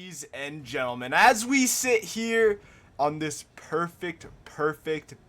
Ladies and gentlemen, as we sit here on this perfect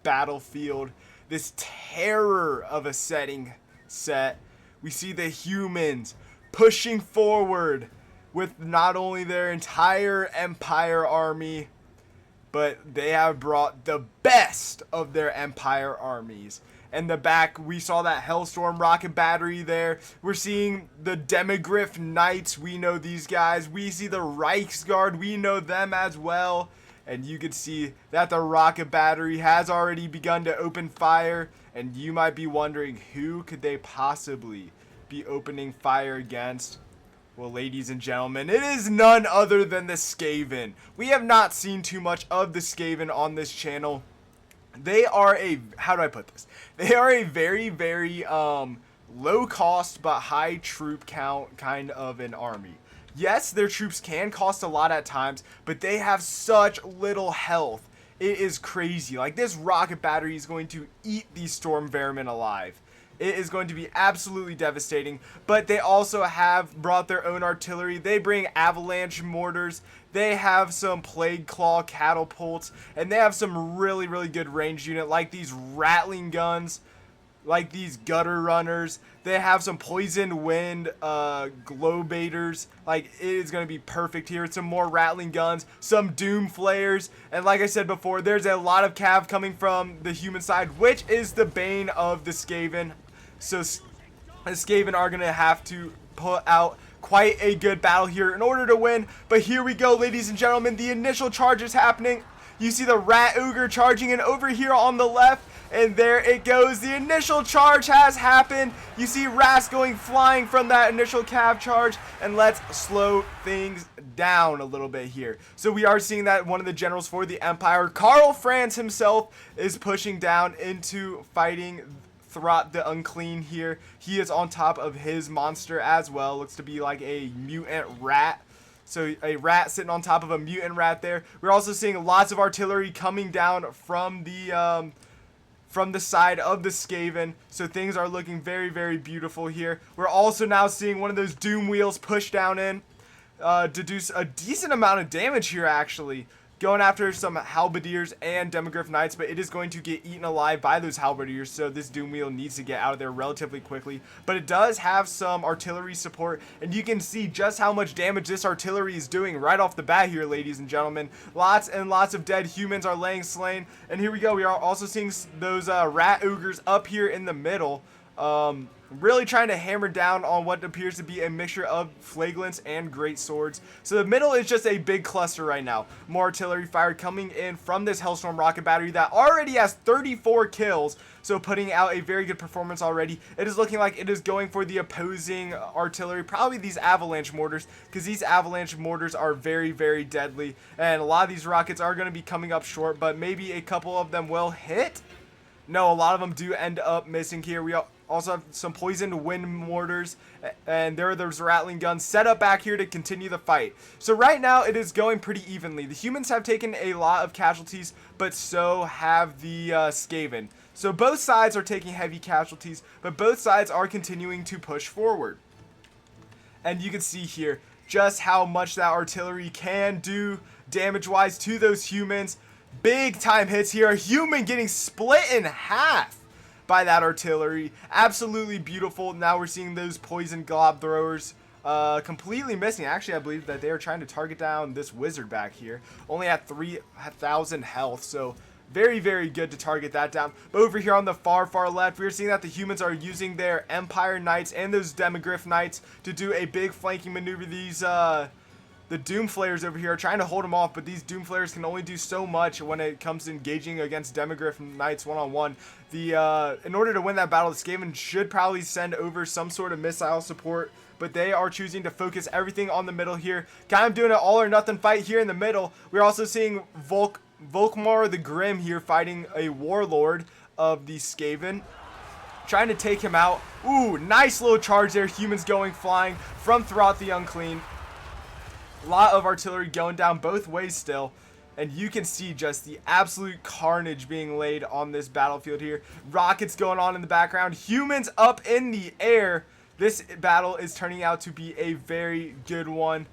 battlefield, this terror of a set, we see the humans pushing forward with not only their entire Empire army, but they have brought the best of their Empire armies. In the back, we saw that Hellstorm rocket battery there. We're seeing the Demogryph Knights. We know these guys. We see the Reichsguard. We know them as well. And you can see that the rocket battery has already begun to open fire. And you might be wondering, who could they possibly be opening fire against? Well, ladies and gentlemen, it is none other than the Skaven. We have not seen too much of the Skaven on this channel. They are how do I put this? They are a very low cost but high troop count kind of an army. Yes, their troops can cost a lot at times, but they have such little health. It is crazy. Like, this rocket battery is going to eat these storm vermin alive. It is going to be absolutely devastating, but they also have brought their own artillery. They bring avalanche mortars. They have some plague claw catapults, and they have some really good range unit like these rattling guns, like these gutter runners. They have some poison wind globators. Like, it is going to be perfect here. Some more rattling guns, some doom flares, and like I said before, there's a lot of cav coming from the human side, which is the bane of the Skaven. So the Skaven are going to have to put out quite a good battle here in order to win. But here we go, ladies and gentlemen. The initial charge is happening. You see the Rat Ogre charging in over here on the left. And there it goes. The initial charge has happened. You see Ras going flying from that initial cav charge. And let's slow things down a little bit here. So we are seeing that one of the generals for the Empire, Karl Franz himself, is pushing down into fighting Throt the Unclean here. He is on top of his monster as well. Looks to be like a mutant rat. So a rat sitting on top of a mutant rat there. We're also seeing lots of artillery coming down from the side of the Skaven. So things are looking very beautiful here. We're also now seeing one of those doom wheels push down in to do a decent amount of damage here, actually. Going after some halberdiers and Demogryph Knights, but it is going to get eaten alive by those halberdiers, so this doom wheel needs to get out of there relatively quickly. But it does have some artillery support, and you can see just how much damage this artillery is doing right off the bat here, ladies and gentlemen. Lots and lots of dead humans are laying slain, and here we go. We are also seeing those rat ogres up here in the middle. Really trying to hammer down on what appears to be a mixture of flagelants and great swords. So the middle is just a big cluster right now. More artillery fire coming in from this Hellstorm rocket battery that already has 34 kills. So putting out a very good performance already. It is looking like it is going for the opposing artillery, probably these avalanche mortars, because these avalanche mortars are very deadly. And a lot of these rockets are going to be coming up short, but maybe a couple of them will hit. No, a lot of them do end up missing here. We also have some poisoned wind mortars, and there are those rattling guns set up back here to continue the fight. So right now it is going pretty evenly. The humans have taken a lot of casualties, but so have the Skaven. So both sides are taking heavy casualties, but both sides are continuing to push forward. And you can see here just how much that artillery can do damage-wise to those humans. Big time hits here. A human getting split in half by that artillery. Absolutely beautiful. Now we're seeing those poison glob throwers completely missing. Actually, I believe that they are trying to target down this wizard back here. Only at 3,000 health, so very good to target that down. But over here on the far left, we're seeing that the humans are using their Empire Knights and those Demogryph Knights to do a big flanking maneuver. These the Doom Flayers over here are trying to hold them off, but these Doom Flayers can only do so much when it comes to engaging against Demogryph Knights one-on-one. In order to win that battle, the Skaven should probably send over some sort of missile support, but they are choosing to focus everything on the middle here. Kind of doing an all-or-nothing fight here in the middle. We're also seeing Volkmar the Grim here fighting a warlord of the Skaven, trying to take him out. Ooh, nice little charge there. Humans going flying from Throt the Unclean. A lot of artillery going down both ways still. And you can see just the absolute carnage being laid on this battlefield here. Rockets going on in the background. Humans up in the air. This battle is turning out to be a very good one.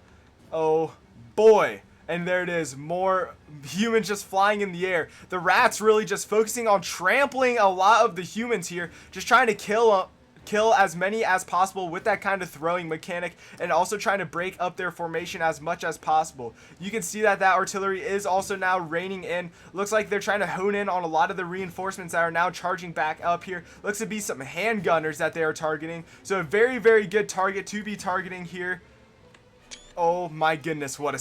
Oh boy. And there it is, more humans just flying in the air. The rats really just focusing on trampling a lot of the humans here, just trying to kill as many as possible with that kind of throwing mechanic, and also trying to break up their formation as much as possible. You can see that artillery is also now raining in. Looks like they're trying to hone in on a lot of the reinforcements that are now charging back up here. Looks to be some handgunners that they are targeting. So a very, very good target to be targeting here. Oh my goodness, what a...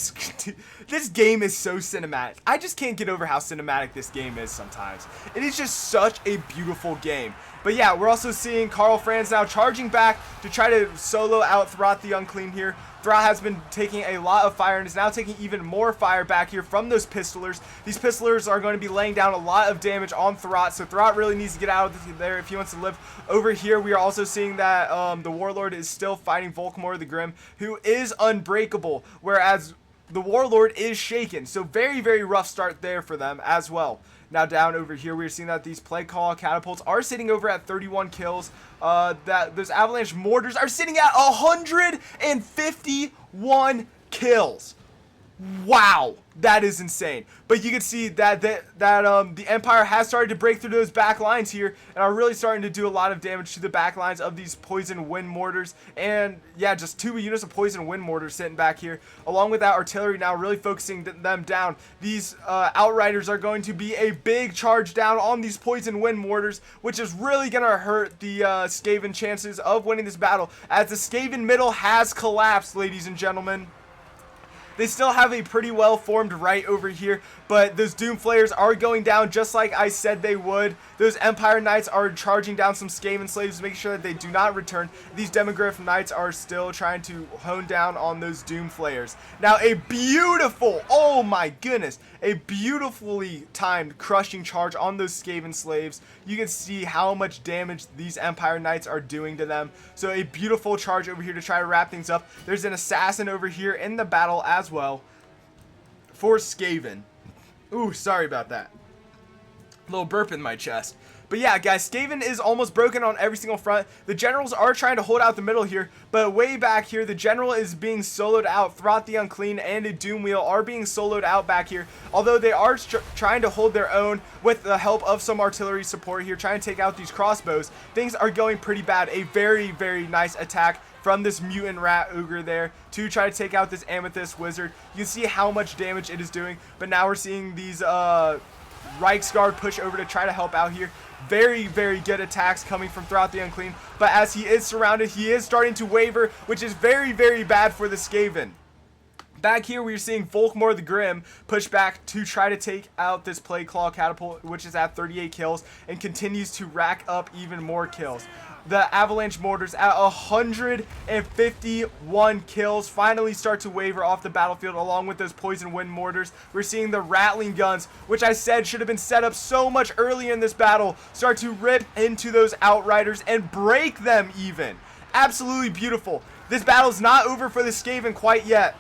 This game is so cinematic. I just can't get over how cinematic this game is sometimes. It is just such a beautiful game. But yeah, we're also seeing Karl Franz now charging back to try to solo out Throth the Unclean here. Throth has been taking a lot of fire and is now taking even more fire back here from those pistolers. These pistolers are going to be laying down a lot of damage on Throth, so Throth really needs to get out of there if he wants to live. Over here, we are also seeing that the Warlord is still fighting Volkmar the Grim, who is unbreakable, whereas the Warlord is shaken. So very, very rough start there for them as well. Now down over here, we're seeing that these Plague Call catapults are sitting over at 31 kills. That those Avalanche mortars are sitting at 151 kills. Wow, that is insane. But you can see that the Empire has started to break through those back lines here and are really starting to do a lot of damage to the back lines of these Poison Wind mortars. And yeah, just 2 units of Poison Wind mortars sitting back here, along with that artillery now really focusing them down. These Outriders are going to be a big charge down on these Poison Wind mortars, which is really going to hurt the Skaven chances of winning this battle, as the Skaven middle has collapsed, ladies and gentlemen. They still have a pretty well formed right over here, but those Doomflayers are going down just like I said they would. Those Empire Knights are charging down some Skaven slaves, making sure that they do not return. These Demogryph Knights are still trying to hone down on those Doomflayers. Now a beautiful, oh my goodness, a beautifully timed crushing charge on those Skaven slaves. You can see how much damage these Empire Knights are doing to them. So a beautiful charge over here to try to wrap things up. There's an assassin over here in the battle as well for Skaven. Ooh, sorry about that. A little burp in my chest. But yeah, guys, Skaven is almost broken on every single front. The generals are trying to hold out the middle here, but way back here, the general is being soloed out. Throth the Unclean and a Doomwheel are being soloed out back here, although they are trying to hold their own with the help of some artillery support here, trying to take out these crossbows. Things are going pretty bad. A very, very nice attack from this mutant rat ogre there to try to take out this amethyst wizard. You can see how much damage it is doing, but now we're seeing these Reiksguard push over to try to help out here. Very, very good attacks coming from Throth the Unclean, but as he is surrounded, he is starting to waver, which is very, very bad for the Skaven. Back here, we're seeing Volkmar the Grim push back to try to take out this Plague Claw catapult, which is at 38 kills, and continues to rack up even more kills. The Avalanche mortars at 151 kills finally start to waver off the battlefield, along with those Poison Wind mortars. We're seeing the Rattling guns, which I said should have been set up so much earlier in this battle, start to rip into those Outriders and break them even. Absolutely beautiful. This battle's not over for the Skaven quite yet.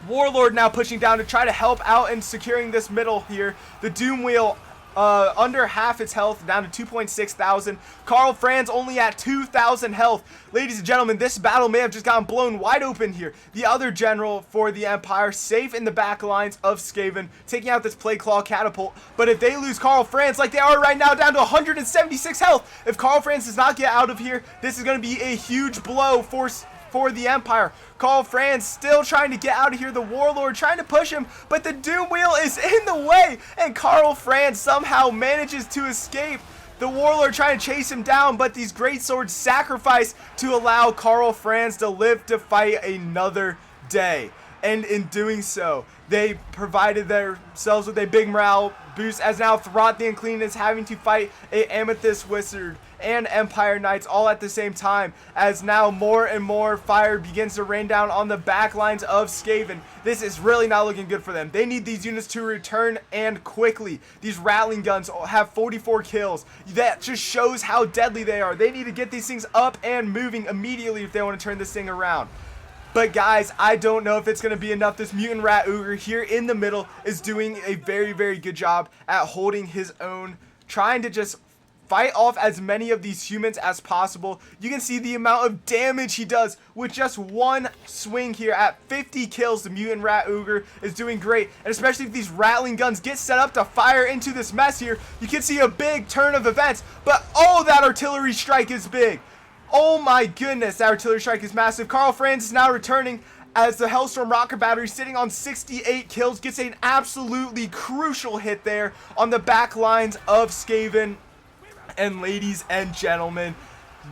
Warlord now pushing down to try to help out in securing this middle here. The Doomwheel under half its health, down to 2.6 thousand. Karl Franz only at 2,000 health. Ladies and gentlemen, this battle may have just gotten blown wide open here. The other general for the Empire safe in the back lines of Skaven, taking out this Plague Claw catapult. But if they lose Karl Franz like they are right now, down to 176 health, if Karl Franz does not get out of here, this is going to be a huge blow for the Empire. Karl Franz still trying to get out of here. The Warlord trying to push him, but the Doomwheel is in the way, and Karl Franz somehow manages to escape. The Warlord trying to chase him down, but these great swords sacrifice to allow Karl Franz to live to fight another day. And in doing so, they provided themselves with a big morale boost, as now Throth the Unclean is having to fight a Amethyst Wizard and Empire Knights all at the same time, as now more and more fire begins to rain down on the back lines of Skaven. This is really not looking good for them. They need these units to return, and quickly. These Rattling guns have 44 kills. That just shows how deadly they are. They need to get these things up and moving immediately if they want to turn this thing around. But guys, I don't know if it's going to be enough. This Mutant Rat Ogre here in the middle is doing a very, very good job at holding his own, trying to just fight off as many of these humans as possible. You can see the amount of damage he does with just one swing here. At 50 kills, the mutant rat ogre is doing great, and especially if these rattling guns get set up to fire into this mess here, you can see a big turn of events. But oh, that artillery strike is big. Oh my goodness, that artillery strike is massive. Carl Franz is now returning as the Hellstorm rocket battery, sitting on 68 kills, gets an absolutely crucial hit there on the back lines of Skaven. And ladies and gentlemen,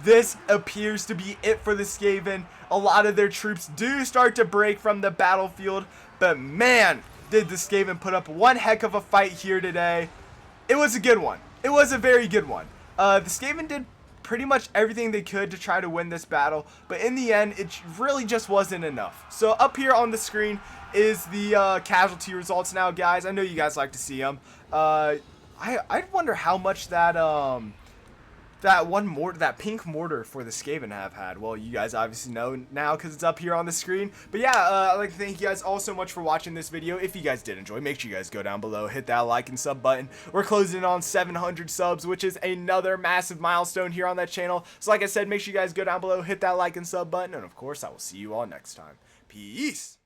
this appears to be it for the Skaven. A lot of their troops do start to break from the battlefield, but man, did the Skaven put up one heck of a fight here today. It was a good one. It was a very good one. The Skaven did pretty much everything they could to try to win this battle, but in the end, it really just wasn't enough. So up here on the screen is the casualty results now, guys. I know you guys like to see them. I wonder how much that that pink mortar for the Skaven have had. Well, you guys obviously know now because it's up here on the screen. But yeah, I'd like to thank you guys all so much for watching this video. If you guys did enjoy, make sure you guys go down below, hit that like and sub button. We're closing in on 700 subs, which is another massive milestone here on that channel. So like I said, make sure you guys go down below, hit that like and sub button, and of course, I will see you all next time. Peace!